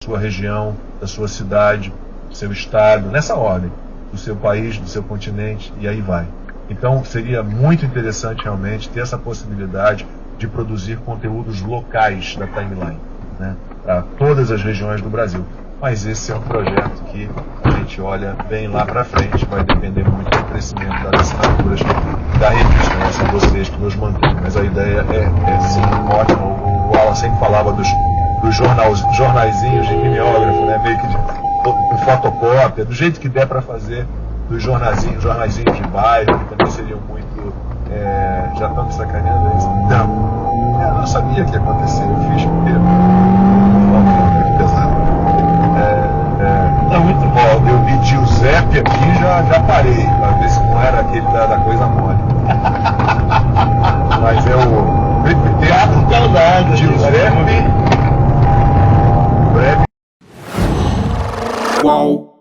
sua região, da sua cidade, do seu estado, nessa ordem, do seu país, do seu continente, e aí vai. Então seria muito interessante realmente ter essa possibilidade de produzir conteúdos locais da timeline, né, para todas as regiões do Brasil. Mas esse é um projeto que a gente olha bem lá para frente, vai depender muito do crescimento das assinaturas da revista, né? São vocês que nos mantêm, mas a ideia é sim ótima. O Alan sempre falava dos jornaizinhos de mimeógrafo, né? Meio que de fotocópia, do jeito que der para fazer, dos jornaizinhos de bairro, que também seriam muito... já estão me sacaneando isso? Não, eu não sabia que ia acontecer, eu fiz porque... muito pesado. Muito bom, eu vi Giuseppe aqui, já parei, para ver se não era aquele da coisa mole. Mas é o teatro Giuseppe. Breve. Qual?